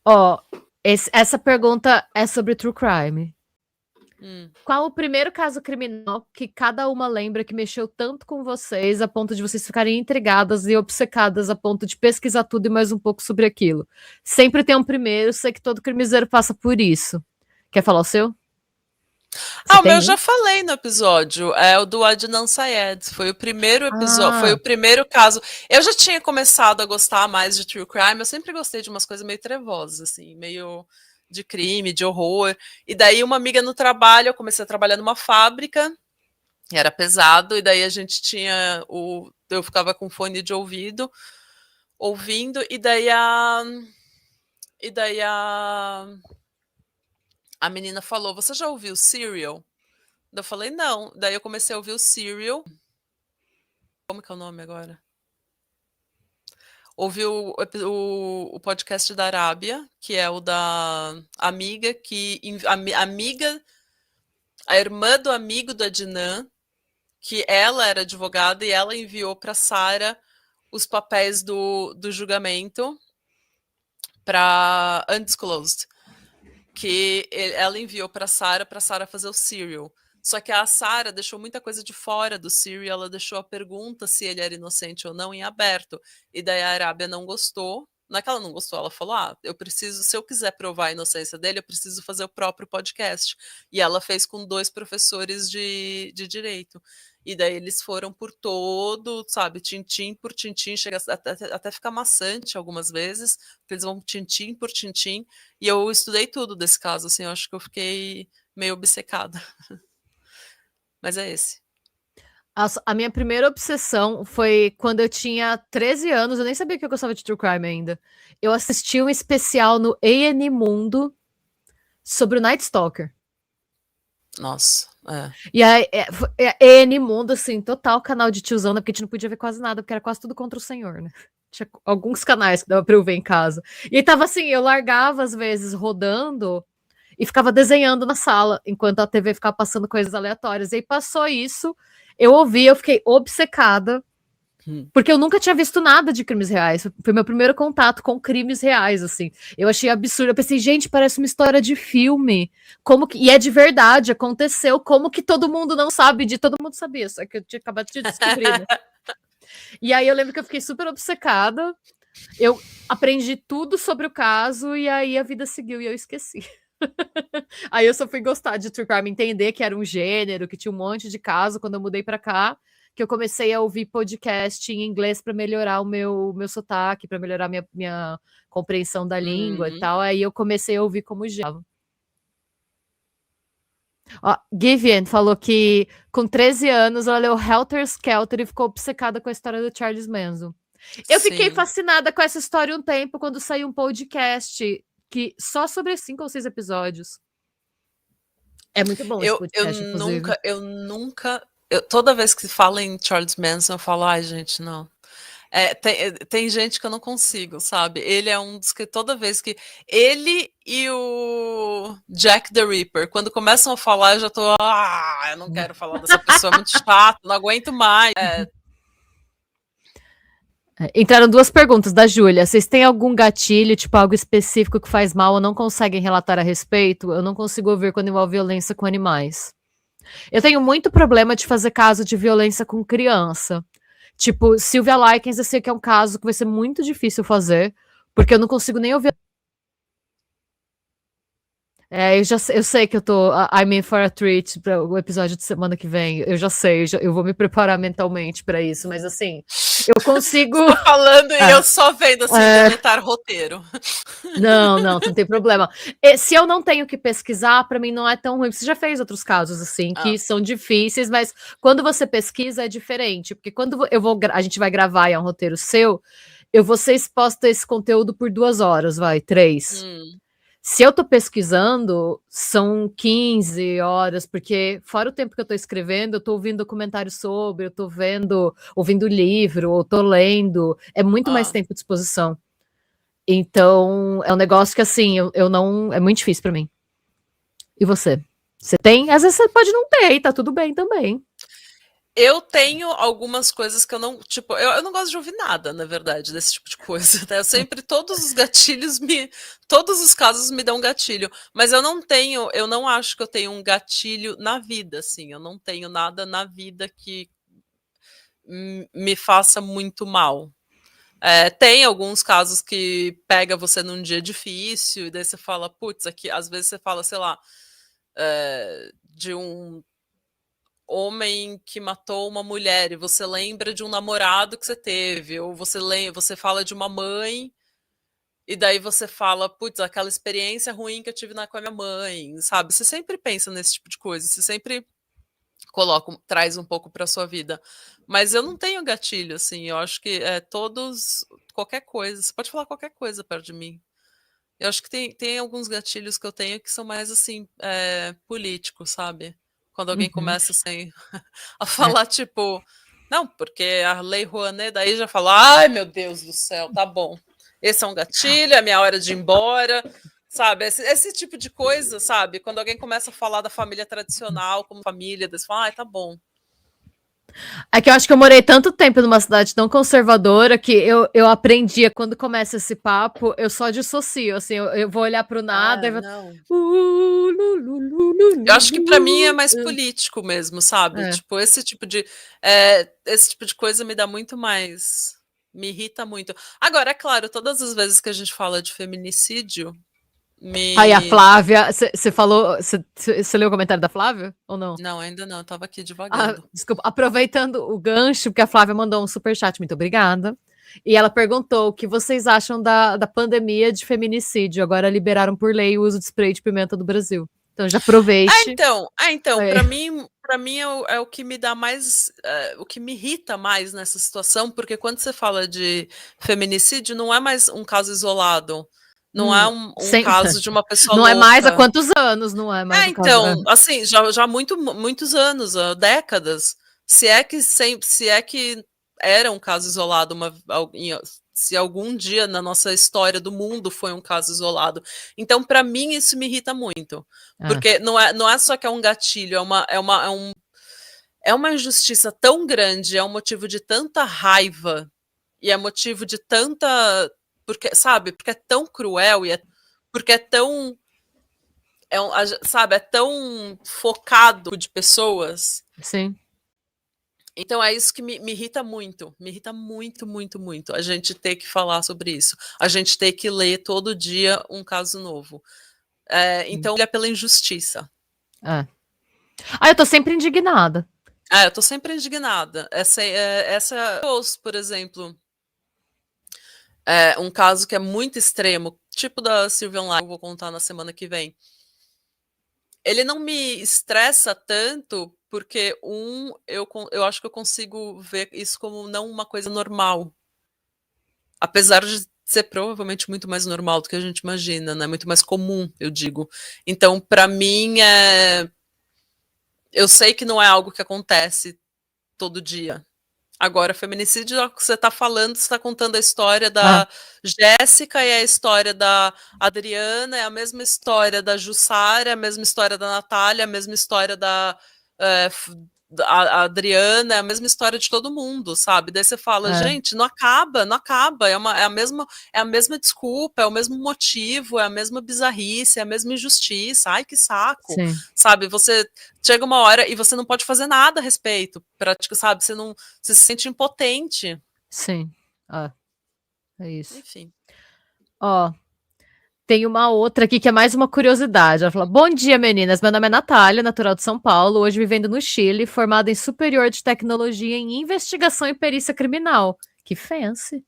Ó, essa pergunta é sobre true crime. Qual o primeiro caso criminal que cada uma lembra que mexeu tanto com vocês a ponto de vocês ficarem intrigadas e obcecadas a ponto de pesquisar tudo e mais um pouco sobre aquilo? Sempre tem um primeiro, sei que todo criminzeiro passa por isso. Quer falar o seu? O meu eu já falei no episódio, é o do Adnan Syed, foi o primeiro episódio, foi o primeiro caso. Eu já tinha começado a gostar mais de true crime, eu sempre gostei de umas coisas meio trevosas, assim, meio de crime, de horror. E daí uma amiga no trabalho, eu comecei a trabalhar numa fábrica, e era pesado, e daí a gente tinha eu ficava com fone de ouvido, ouvindo, e daí a menina falou: "Você já ouviu Serial?" Eu falei: "Não". Daí eu comecei a ouvir o Serial. Como que é o nome agora? Ouvi o podcast da Arábia, que é o da amiga a irmã do amigo do Adnan, que ela era advogada e ela enviou para Sarah os papéis do julgamento para undisclosed, que ela enviou para Sarah fazer o Serial. Só que a Sarah deixou muita coisa de fora do Serial, ela deixou a pergunta se ele era inocente ou não em aberto. E daí a Arábia não gostou. Não é que ela não gostou, ela falou: se eu quiser provar a inocência dele, eu preciso fazer o próprio podcast. E ela fez com 2 professores de direito. E daí eles foram por todo, sabe, tintim por tintim, chega até ficar maçante algumas vezes, porque eles vão tintim por tintim. E eu estudei tudo desse caso, assim, eu acho que eu fiquei meio obcecada. Mas é esse. A minha primeira obsessão foi quando eu tinha 13 anos, eu nem sabia que eu gostava de true crime ainda. Eu assisti um especial no A&E Mundo sobre o Night Stalker. Nossa, E aí, A&E Mundo, assim, total canal de tiozão, né? Porque a gente não podia ver quase nada, porque era quase tudo contra o senhor, né? Tinha alguns canais que dava pra eu ver em casa. E tava assim, eu largava às vezes rodando e ficava desenhando na sala, enquanto a TV ficava passando coisas aleatórias. E aí passou isso, eu ouvi, eu fiquei obcecada, porque eu nunca tinha visto nada de crimes reais. Foi meu primeiro contato com crimes reais, assim. Eu achei absurdo. Eu pensei, gente, parece uma história de filme. E é de verdade, aconteceu. Como que todo mundo não sabe de... Todo mundo sabia, só que eu tinha acabado de descobrir, né? E aí eu lembro que eu fiquei super obcecada. Eu aprendi tudo sobre o caso e aí a vida seguiu e eu esqueci. Aí eu só fui gostar de true crime, entender que era um gênero, que tinha um monte de caso quando eu mudei pra cá, que eu comecei a ouvir podcast em inglês para melhorar o meu sotaque, para melhorar minha compreensão da língua e tal. Aí eu comecei a ouvir como gênero. Ó, Givian falou que com 13 anos ela leu Helter Skelter e ficou obcecada com a história do Charles Manson. Eu fiquei fascinada com essa história um tempo quando saiu um podcast que só sobre 5 ou 6 episódios. É muito bom esse podcast, inclusive. Toda vez que se fala em Charles Manson, eu falo: ai, gente, não. Tem gente que eu não consigo, sabe? Ele é um dos que toda vez que... Ele e o Jack the Ripper, quando começam a falar, eu já tô... eu não quero falar dessa pessoa, é muito chato, não aguento mais. Entraram 2 perguntas da Júlia. Vocês têm algum gatilho, tipo algo específico que faz mal ou não conseguem relatar a respeito? Eu não consigo ouvir quando envolve violência com animais. Eu tenho muito problema de fazer caso de violência com criança. Tipo, Sylvia Likens, eu sei que é um caso que vai ser muito difícil fazer, porque eu não consigo nem ouvir. Eu sei que eu tô I'm in for a treat para o episódio de semana que vem. Eu já sei, eu vou me preparar mentalmente para isso, mas assim, eu consigo. Você tá falando e eu só vendo assim, deletar roteiro. Não tem problema. Se eu não tenho que pesquisar, para mim não é tão ruim. Você já fez outros casos assim que são difíceis, mas quando você pesquisa é diferente, porque quando a gente vai gravar e é um roteiro seu, eu vou ser exposta a esse conteúdo por 2 horas, 3. Se eu tô pesquisando, são 15 horas, porque fora o tempo que eu tô escrevendo, eu tô ouvindo documentário sobre, eu tô ouvindo livro, ou tô lendo, é muito mais tempo de exposição. Então, é um negócio que, assim, eu não... É muito difícil pra mim. E você? Você tem? Às vezes você pode não ter, e tá tudo bem também. Eu tenho algumas coisas que eu não, tipo, eu não gosto de ouvir nada, na verdade, desse tipo de coisa, né? Eu sempre, todos os casos me dão gatilho, mas eu não acho que eu tenho um gatilho na vida, assim, eu não tenho nada na vida que me faça muito mal. Tem alguns casos que pega você num dia difícil, e daí você fala, putz, aqui, às vezes você fala, sei lá, de um homem que matou uma mulher e você lembra de um namorado que você teve, ou você fala de uma mãe e daí você fala, putz, aquela experiência ruim que eu tive com a minha mãe, sabe? Você sempre pensa nesse tipo de coisa, você sempre traz um pouco para sua vida. Mas eu não tenho gatilho, assim, eu acho que qualquer coisa, você pode falar qualquer coisa perto de mim. Eu acho que tem alguns gatilhos que eu tenho que são mais, assim, políticos, sabe? Quando alguém Uhum. começa, assim, a É. falar, tipo, não, porque a Lei Rouanet daí já fala, ai meu Deus do céu, tá bom. Esse é um gatilho, é minha hora de ir embora, sabe? Esse tipo de coisa, sabe? Quando alguém começa a falar da família tradicional como família, você fala, ai, tá bom. É que eu acho que eu morei tanto tempo numa cidade tão conservadora que eu aprendia, quando começa esse papo, eu só dissocio, assim, eu vou olhar pro nada e vou... Não. Lu, lu, lu, lu, Eu acho que pra mim é lu, mais lu. político mesmo, sabe? É. Tipo, esse tipo de coisa me dá muito mais, me irrita muito. Agora, é claro, todas as vezes que a gente fala de feminicídio, Aí a me Flávia, você falou, você leu o comentário da Flávia ou não? Não, ainda não, eu tava aqui Ah, divagando. desculpa, aproveitando o gancho, porque a Flávia mandou um superchat, muito obrigada. E ela perguntou o que vocês acham da pandemia de feminicídio. Agora liberaram por lei o uso de spray de pimenta do Brasil. Então já aproveite. Para mim é o que me dá mais, o que me irrita mais nessa situação, porque quando você fala de feminicídio, não é mais um caso isolado, não é um Sem, caso de uma pessoa não é mais há louca. quantos anos, não é mais o caso. É. Assim, já há muitos anos, há décadas, se é que era um caso isolado, se algum dia na nossa história do mundo foi um caso isolado. Então, para mim, isso me irrita muito. É. Porque não é só que é um gatilho, é uma injustiça tão grande, é um motivo de tanta raiva, e é motivo de tanta. Porque, sabe, porque é tão cruel porque é tão sabe, é tão focado de pessoas. Sim. Então é isso que me irrita muito. Me irrita muito, muito, muito. A gente ter que falar sobre isso. A gente ter que ler todo dia um caso novo. Então, é pela injustiça. É. Ah, eu tô sempre indignada. Eu tô sempre indignada. Por exemplo, um caso que é muito extremo, tipo da Sylvian Lai, eu vou contar na semana que vem. Ele não me estressa tanto porque, eu acho que eu consigo ver isso como não uma coisa normal. Apesar de ser provavelmente muito mais normal do que a gente imagina, né? Muito mais comum, eu digo. Então, para mim, eu sei que não é algo que acontece todo dia. Agora, feminicídio, você está falando, você está contando a história Ah, da Jéssica e a história da Adriana, é a mesma história da Jussara, é a mesma história da Natália, é a mesma história é, a Adriana, é a mesma história de todo mundo, sabe? Daí você fala, é. gente, não acaba, não acaba, é a mesma desculpa, é o mesmo motivo, é a mesma bizarrice, é a mesma injustiça, ai que saco, Sim, sabe? Você chega uma hora e você não pode fazer nada a respeito, sabe? Você se sente impotente. sim. Ah, é isso. Enfim. Ó, tem uma outra aqui que é mais uma curiosidade. Ela fala: Bom dia, meninas. Meu nome é Natália, natural de São Paulo, hoje vivendo no Chile, formada em superior de tecnologia em investigação e perícia criminal. Que fancy.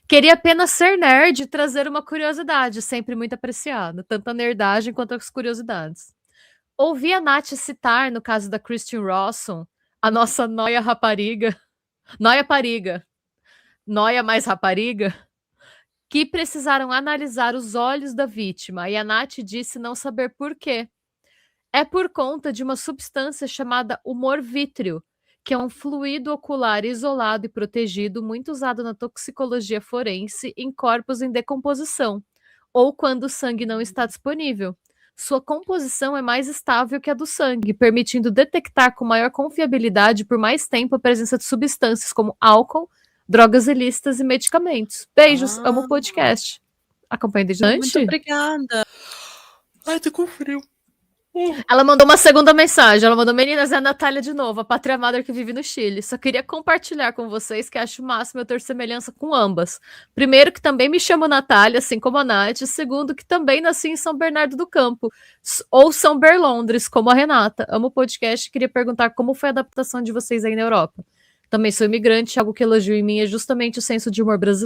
Queria apenas ser nerd e trazer uma curiosidade, sempre muito apreciada, tanto a nerdagem quanto as curiosidades. Ouvi a Nath citar, no caso da Christian Rawson, a nossa noia rapariga, noia pariga, noia mais rapariga, que precisaram analisar os olhos da vítima, e a Nath disse não saber por quê. É por conta de uma substância chamada humor vítreo, que é um fluido ocular isolado e protegido muito usado na toxicologia forense em corpos em decomposição, ou quando o sangue não está disponível. Sua composição é mais estável que a do sangue, permitindo detectar com maior confiabilidade por mais tempo a presença de substâncias como álcool, drogas ilícitas e medicamentos. Beijos, amo o podcast. Acompanha desde Muito obrigada. Ai, tô com frio. Ela mandou uma segunda mensagem. Ela mandou: meninas, é a Natália de novo, a pátria madre que vive no Chile. Só queria compartilhar com vocês que acho o máximo eu ter semelhança com ambas. Primeiro, que também me chamo Natália, assim como a Nath. Segundo, que também nasci em São Bernardo do Campo, ou São Berlondres, como a Renata. Amo o podcast e queria perguntar como foi a adaptação de vocês aí na Europa. Também sou imigrante, algo que elogio em mim é justamente o senso de humor brasileiro.